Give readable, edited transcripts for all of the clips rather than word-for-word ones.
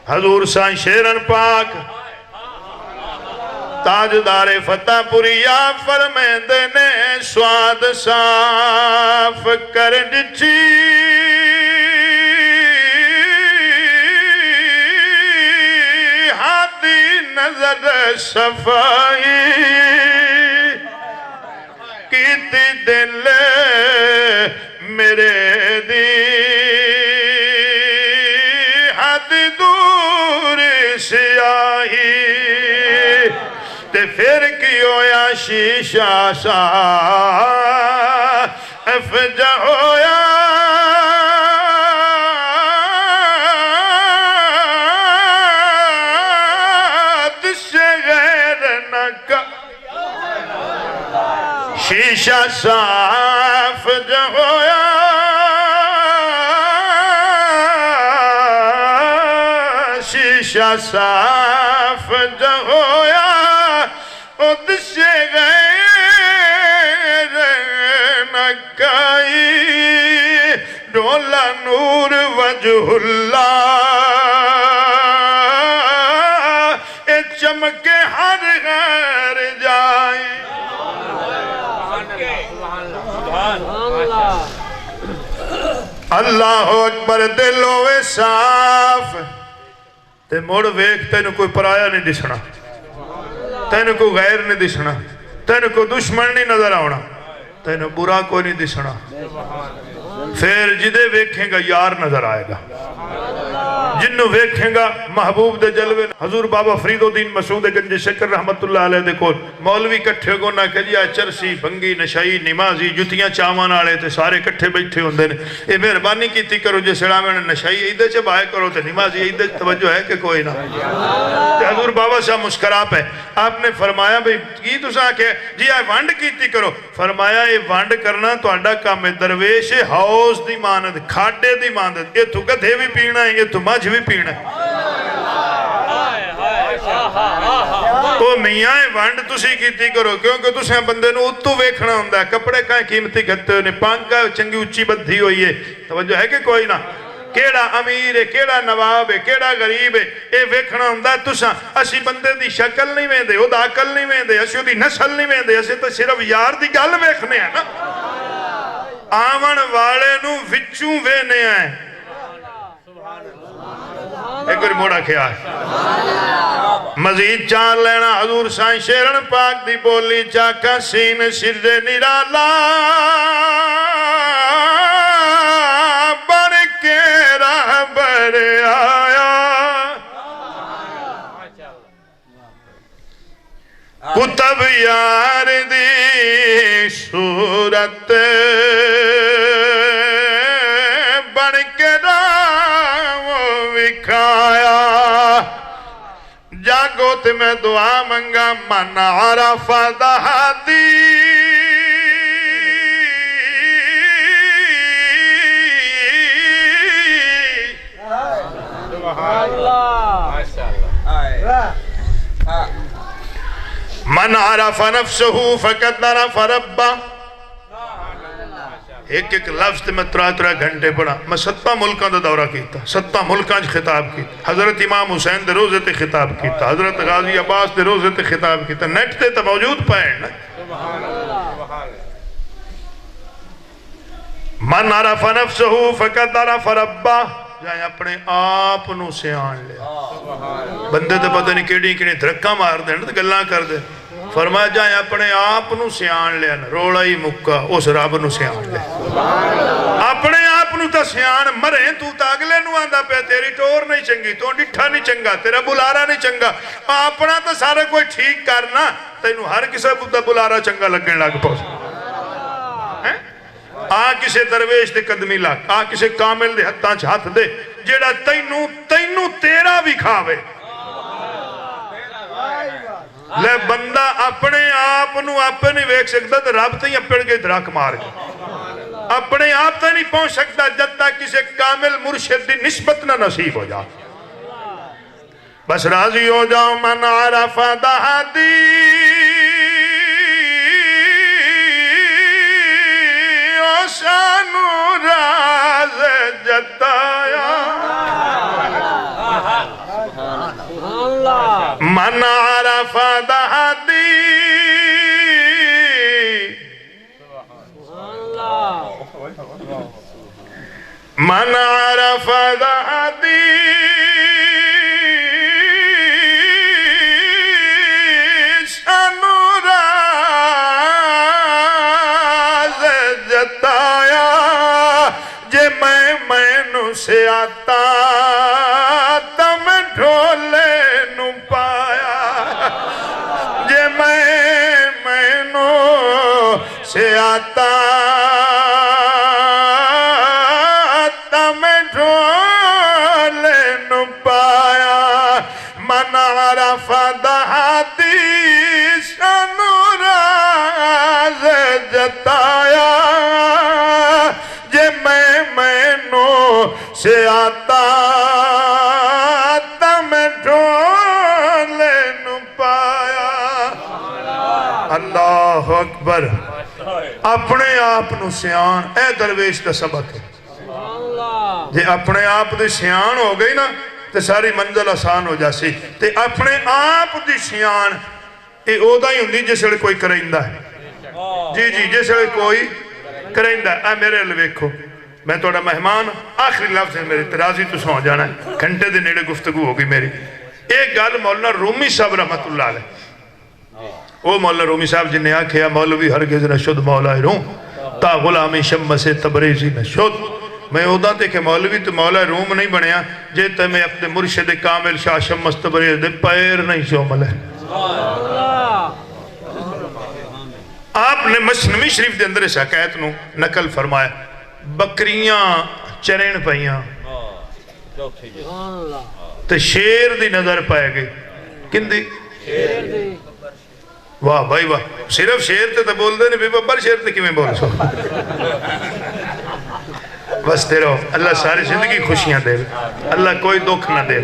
حضور سائیں شیرن پاک تاجدار فتح پوری یا فرمیندے نے سواد صاف کر ڈچی ہاتھی نظر صفائی کیتی دل میرے دی ہاتھی دور سیاہی تے پھر کیوں یا شیشہ صاف جا ہویا شیشہ صاف جو ہویا شیشہ صاف جو ہویا خود سے غیر نکائی ڈولا نور وجہ اللہ اے چمکے ہر غیر جائیں اللہ اکبر دل ہوئے صاف تے موڑ ویک تینو کوئی پرایا نہیں دسنا تینو کوئی غیر نہیں دسنا تینو کوئی دشمن نہیں نظر آونا تینو برا کوئی نہیں دسنا پھر جدے ویکھیں گا یار نظر آئے گا جنہوں ویکھیں گا محبوب دے جلوے حضور بابا فرید الدین مسعود گنج شکر رحمت اللہ علیہ دے کول مولوی کٹھے گو نہ کہ جیا چرسی بھنگی نشائی نمازی جتیاں چامان آلے تے سارے کٹھے بیٹھے ہوندے نے اے مہربانی کیتی کرو جے سڑا میں نشائی ایدے چے بائے کرو تے نمازی ایدے توجہ ہے کہ کوئی نہ تے حضور بابا صاحب مسکرا پہ آپ نے فرمایا بھئی کی تو ساں کہ جی آئے وانڈ کیتی کرو فرمایا اے وانڈ کرنا تو آڈا کام ہے درویش ہاؤس دی ماند کھاٹے دی ماند یہ تو گدھے بھی پینا ہے یہ تو مجھ بھی پینا ہے تو میاں وانڈ تسی کیتی کرو کیونکہ تسے بندے نو اتو ویکھنا ہوندہ ہے کپڑے کائیں قیمتی گھتے ہوئے پانکہ چنگی اچھی بدھی ہوئی ہے توجہ ہے کہ کوئی نہ کیڑا امیر ہے کیڑا نواب ہے کیڑا غریب ہے اے ویکھنا ہوندہ ہے تسا اسی بندے دی شکل نہیں ویندے او دا عقل نہیں ویندے اسی دی نسل نہیں ویندے اسی تو صرف یار دی گل ویکھنے ہیں نا آمن والے نو وچوں وینے ہیں ایک اور موڑا کیا ہے مزید چار لینا حضور سائیں شیرن پاک دی بولی چاکا سین سر نرالا بڑھ کے راہ بر آیا کتب یار دی صورت بڑھ کے راہ وکھایا جاگو تے میں دعا منگا من عرف دہادی من عرف نفسه فقد عرف ربا ایک ایک لفظ میں ترہ گھنٹے پڑھا میں 7 ملکان دا دورہ کیتا 7 ملکان خطاب کیتا حضرت امام حسین دے روزے تے خطاب کیتا حضرت غازی عباس دے روزے تے خطاب کیتا نیٹ تے تا موجود پائیں من عرف نفسه فقد عرف ربا جائیں اپنے آپ نو سیان لیا بندے تے پتہ نہیں کیڑی کیڑی دھرکا مار دیں تو گلہ کر دیں فرمایا جائیں اپنے آپ نو سیان لیا روڑا ہی مکہ اس رب نو سیان لیا اپنے آپ نو تا سیان مریں تو تا اگلے نو آندہ پہ تیری ٹور نہیں چنگی تو ڈٹھا نہیں چنگا تیرا بلارا نہیں چنگا اپنا تا سارا کوئی ٹھیک کرنا تینو ہر کسے بلارا چنگا لگن لگ پوس کسے درویش دے قدمی لگ کسے کامل دے ہتھاں ہاتھ دے جیڑا تینو تیرا بھی کھاوے لے بندہ اپنے آپ نو آپ نہیں ویک سکتا تو رب تھی اپڑ کے دراک مار گیا اپنے آپ تھی نہیں پہنچ سکتا جب تک کسے کامل مرشد دی نسبت نہ نصیب ہو جا بس راضی ہو جاؤ من عرف دہادی شانو راز جتایا من عرف دہدی من عرف دہدی شنوراز جتایا جے میں سے آتا تم ڈھولے نو پایا جے میں سے آتا تم ڈھولے نو پایا من عرف دہاتی شنوراز جتایا جے میں سے آتا تم ڈھولے نو پایا اللہ اکبر اپنے آپ نو سیان اے درویش دا سبق ہے جے اپنے آپ دی سیان ہو گئی نا تے ساری منزل آسان ہو جاسی تے اپنے آپ دی سیان اے او دا ہی ہوندی جس ویلے کوئی کرائندہ ہے جی جی جس ویلے کوئی کرائندہ ہے اے میرے لویکھو میں توڑا مہمان آخری لفظ ہے میری ترازی تو سو جانا ہے گھنٹے دے نیڑے گفتگو ہوگی میری ایک گال مولانا رومی صاحب رحمت اللہ علیہ وہ مولانا رومی صاحب جن نے آکھیا مولوی ہرگز نہ شد مولا روم تا غلامی شم سے تبریزی نہ شد میں اودا تے کہ مولوی تو مولا روم نہیں بنیا جے تے میں اپنے مرشد کامل شاہ شمس تبریز دے پیر نہیں شومل ہے آپ نے مسنوی شریف دے اندر اس حکایت نو نقل فرمایا بکریاں چرین پائیاں تے شیر دی نظر پائے گئی کن دی واہ بھائی واہ صرف شیر تے تو بول دے نہیں بے ببر شیر تے کی میں بول سو بس تیرو اللہ ساری زندگی خوشیاں دے اللہ کوئی دکھ نہ دے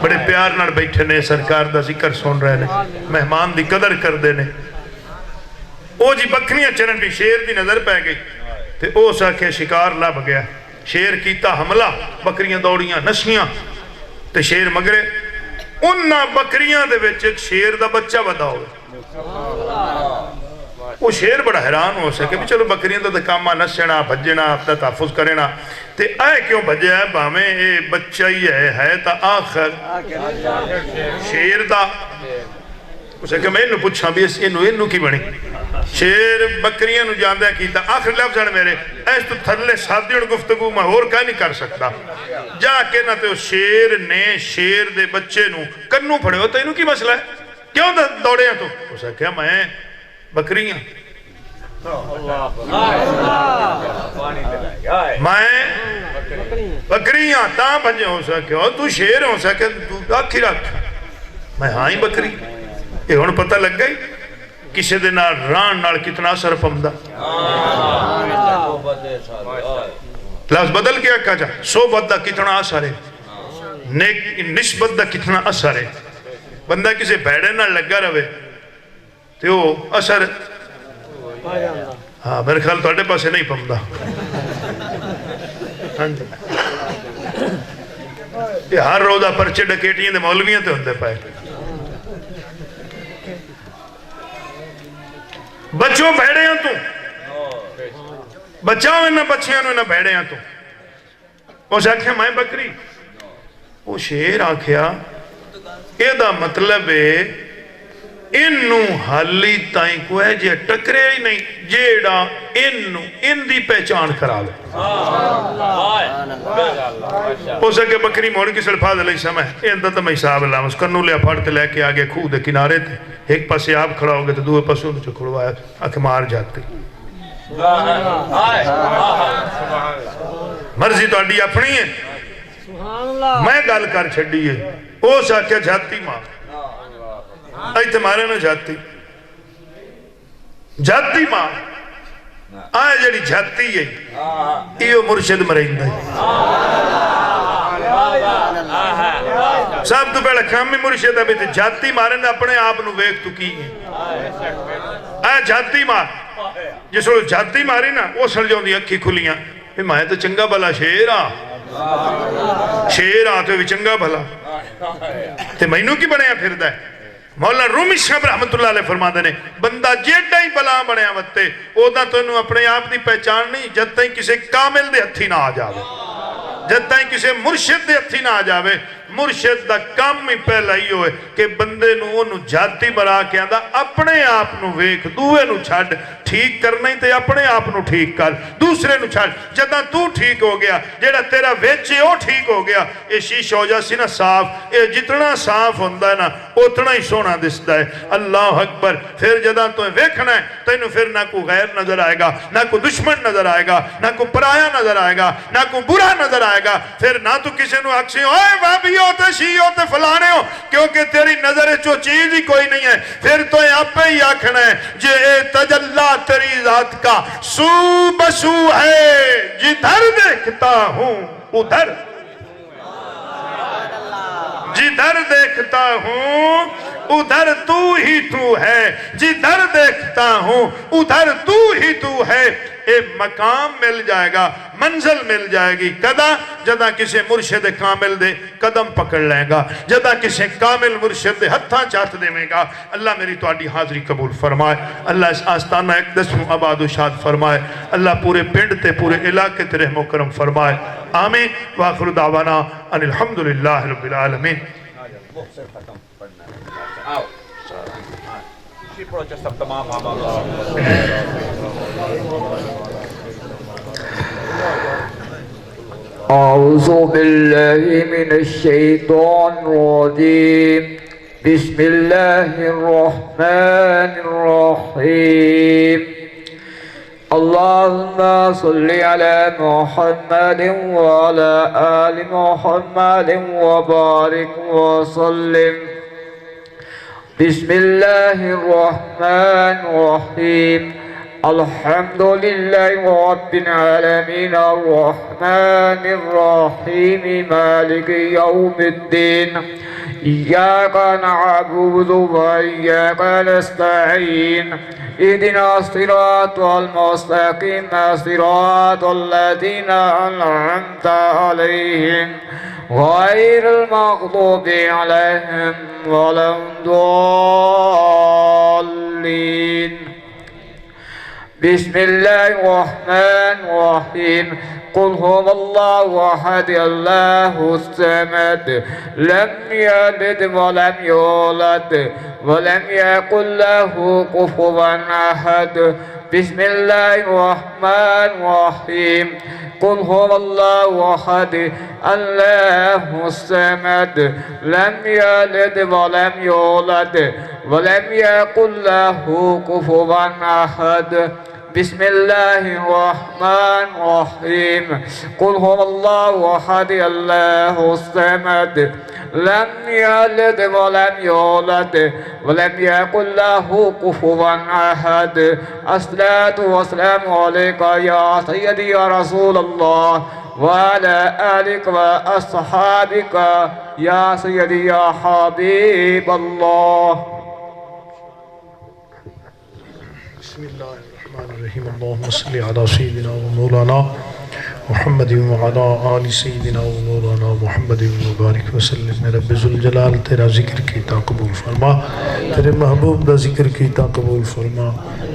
بڑے پیار نہ بیٹھے نے سرکار دا ذکر سن رہے نے مہمان دی قدر کر دے نے او جی بکریاں چرن بھی شیر دی نظر پہ گئی تے او ساکھے شکار لب گیا شیر کیتا حملہ بکریاں دوڑیاں نشیاں تے شیر مگرے انہا بکریاں دے وچ ایک شیر دا بچہ بدا ہوئے وہ شیر بڑا حیران ہو سکے بھی چلو بکریاں دا کاما نشنا بھجنا اپنا تحفظ کرنا تے آئے کیوں بھجے ہے باہمیں اے بچہ ہی ہے تا آخر شیر دا اسے کہ میں انہوں پوچھا بھی انہوں کی بنی شیر بکریاں نو جاندہ کیتا آخر لفظ ہے میرے ایس تو تھرلے ساتھیوں گفتگو میں اور کہا نہیں کر سکتا جا کے نہ تے شیر نے شیر دے بچے نو کنوں پھڑے ہوتا انہوں کی مسئلہ ہے کیوں دوڑے ہیں تو اسے کہا میں بکریاں میں بکریاں تاں بھجے ہو سکے اور تو شیر ہو سکے تو آکھی رکھ میں ہاں ہی بکری یہ ہون پتہ لگ گئی کسی دن ران نال کتنا اثر پمدہ لفظ بدل کیا کہا جا صحبت دا کتنا اثر ہے نسبت دا کتنا اثر ہے بندہ کسی بیڑے نال لگا رہے تو وہ اثر ہاں میرے خیال تو اڈے پاسے نہیں پمدہ یہ ہر روزہ پرچے ڈکیٹیاں دے مولویاں تے ہوندے پائے بچوں بھیڑے ہیں تو بچاؤں انہاں بچیاں نو انہاں بھیڑے ہیں تو وہ آکھیا میں بکری وہ شیر آکھیا یہ دا مطلب ہے انہوں حالی تائیں کو ہے جے ٹکرے ہی نہیں جیڑا انہوں ان دی پہچان کرا لے ہو سکے بکری موڑ کی سلفاظ علیہ السلام ہے این دا میں حساب اللہ اس کنو لیا پھاڑتے لے کے آگے کھو دے کنارے تھے ایک پاسے آپ کھڑا ہوگے تو دوے پاسے انہوں چو کھڑوایا آکھ مار جاتے مرضی تو اڈی اپنی ہے میں گال کر چھڑی ہے او ساکھیا جاتی ماں آئی تمہارے نہ جاتی ماں آئے جڑی جاتی ہے یہ مرشد مرہندہ ہے صاحب تو پہلے کامی مرشد ہے بیتے جاتی مارے نے اپنے آپ نو ویک تو کی ہے آئے جاتی مار جس وقت جاتی ماری نا وہ سڑ جاؤں دی اکھی کھلیاں ماں تو چنگا بلا شیر شیر آتے بھی چنگا بھلا تے مینوں کی بنیا پھردا ہے مولا رومی صاحب رحمت اللہ علیہ فرما نے بندہ جیڑا ہی بلا بنیا وتے اودا تو انہوں اپنے آپ دی پہچان نہیں جد تائیں کسے کامل دے ہتھی نہ آ جاوے جد تائیں کسے مرشد دے ہتھی نہ آ جاوے مرشد دا کام ہی پہلا ہی ہوئے کہ بندے نو جاتی برا کے آندہ اپنے آپ نو ویک دوے نو چھڑ ٹھیک کرنا ہی تے اپنے آپ نو ٹھیک کر دوسرے نو چھڑ جدہ تو ٹھیک ہو گیا جیڑا تیرا ویچے او ٹھیک ہو گیا اے شیش ہو جا سی نا صاف اے جتنا صاف ہوندہ ہے نا اتنا ہی سونا دستا ہے اللہ اکبر پھر جدہ تو ویکھنا ہے تینو پھر نہ کو غیر نظر آئے گا نہ کو دشمن نظر آئے گا نہ کو پرایا نظر آئے گا نہ کو برا نظر آئے گا پھر نہ تو کسی نو اکسی اوے بابی ہوتے شیعہ ہوتے فلانے ہو کیونکہ تیری نظر جو چیز ہی کوئی نہیں ہے پھر تو یہاں پہ ہی آکھنا ہے جے تجلہ تیری ذات کا سو بسو ہے جدھر دیکھتا ہوں ادھر جدھر دیکھتا ہوں ادھر تو ہی تو ہے جدھر دیکھتا ہوں ادھر تو ہی تو ہے اے مقام مل جائے گا منزل مل جائے گی کدا جدہ کسے مرشد کامل دے قدم پکڑ لیں گا جدہ کسے کامل مرشد دے ہتھاں چاہت دے میں گا اللہ میری توڑی حاضری قبول فرمائے اللہ اس آستانہ اقدس میں آباد و شاد فرمائے اللہ پورے پنڈ تے پورے علاقے تے رحم و کرم فرمائے آمین وآخر دعوانا ان الحمدللہ رب العالمین أعوذ بالله من الشيطان الرجيم بسم الله الرحمن الرحيم اللهم صل على محمد وعلى آل محمد وبارك وسلم بسم الله الرحمن الرحيم الحمد لله رب العالمين الرحمن الرحيم مالك يوم الدين إياك نعبد وإياك نستعين اهدنا الصراط المستقيم صراط الذين أنعمت عليهم غير المغضوب عليهم ولا الضالين بسم الله الرحمن الرحيم قل هو الله أحد الله الصمد لم يلد ولم يولد ولم يكن له كفوا أحد بسم الله الرحمن الرحيم قل هو الله أحد الله الصمد لم يلد ولم يولد ولم يكن له كفوا أحد بسم الله الرحمن الرحيم قل هو الله أحد الله الصمد لم يلد ولم يولد ولم يكن له كفوا أحد الصلاة والسلام عليك يا سيدي يا رسول الله وعلى آلك وأصحابك يا سيدي يا حبيب الله بسم الله الرحمن الرحيم اللهم صل على سيدنا ومولانا محمد وعلى آل سيدنا ومولانا محمد وبارك وسلم رب ذوالجلال تیرا ذکر کیتا قبول فرما تیرے محبوب دا ذکر کیتا قبول فرما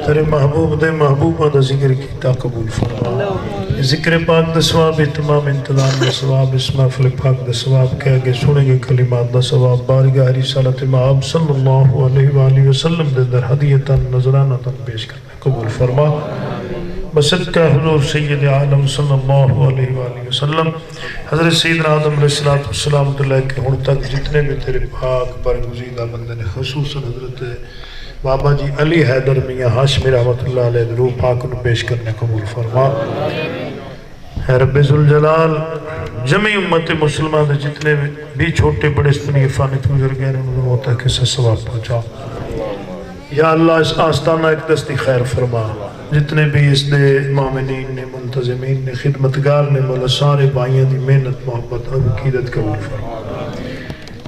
تیرے محبوب دے محبوبہ دا ذکر کیتا قبول فرما ذکر پاک دا ثواب اتمام انتظام دا ثواب اس محفل پاک دا ثواب کہہ گے سنے گے کلمات دا ثواب بارگاہ رسالت مآب صلی اللہ علیہ وآلہ وسلم دے در حدیتا نظرانہ تن پیش کرنے قبول فرما بصدقہ حضور سید عالم صلی اللہ علیہ وآلہ وسلم حضرت سیدنا آدم علیہ السلام اللہ کے ہن تک جتنے بھی تیرے پاک برگزیدہ بندے نے خصوصاً حضرت بابا جی علی حیدر میاں ہاشمی رحمت اللہ علیہ روح پاک کو پیش کرنے قبول فرما اے رب ذوالجلال جمعی امت مسلمان دے جتنے بھی چھوٹے بڑے استنی فانت گزر گئے انہوں نے ہوتا ہے کہ سے ثواب پہنچا یا اللہ اس آستانہ ایک دستی خیر فرما جتنے بھی اس دے مومنین نے منتظمین نے خدمتگار نے مولا سارے بائیاں دی محنت محبت اور عقیدت قبول فرما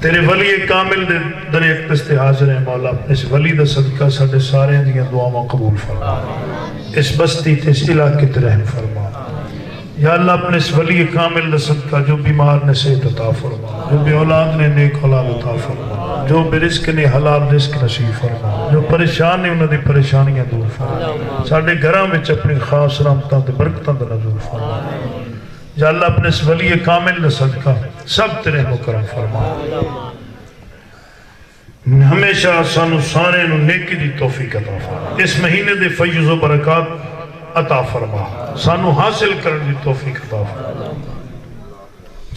تیرے ولی کامل دے در ایک دستے حاضر ہیں مولا اس ولی دا صدقہ ساڑھے سارے دیاں دعاواں قبول فرما اس بستی تے اس علاقے تے رحم فرما یا اللہ اپنے اس ولی کامل صدقہ جو بیمار نے صحت عطا فرما، جو بے اولاد نے نیک اولاد عطا فرما، جو بے رزق نے حلال رزق نصیب فرما، جو پریشان نے انہوں نے پریشانیاں دور فرما، ساڑھے گھراں وچ اپنی خاص رحمتاں تے برکتاں دا نزول فرما۔ یا اللہ اپنے اس ولی کامل صدقہ سب تیرے مکرم فرما، ہمیشہ سانو سارے نو نیکی دی توفیق عطا فرما، اس مہینے دے فیض و برکات عطا فرما، سانو حاصل کرنے دی توفیق عطا فرما۔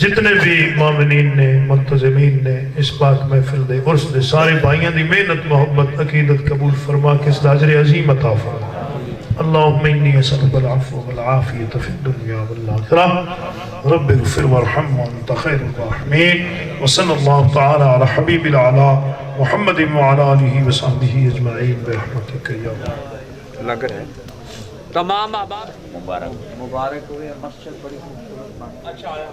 جتنے بھی مومنین نے منتظمین نے اس پاک محفل دے عرس دے سارے بھائیاں دی محنت محبت عقیدت قبول فرما کے اس اجر عظیم عطا فرما۔ اللہم انی اسألک العفو والعافیۃ فی الدنیا والآخرہ رب اغفر وارحم وانت خیر الراحمین وصلی اللہ تعالی علی حبیب العلا محمد وعلی آلہ وصحبہ اجمعین برحمتک یا اللہ۔ لگ رہا ہے تمام آباد مبارک ہوئے، مسجد بڑی خوبصورت اچھا آیا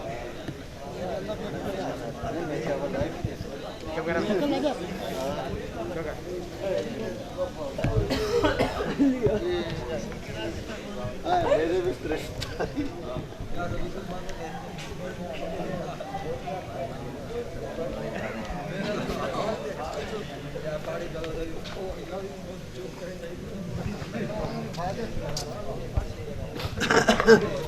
Thank you.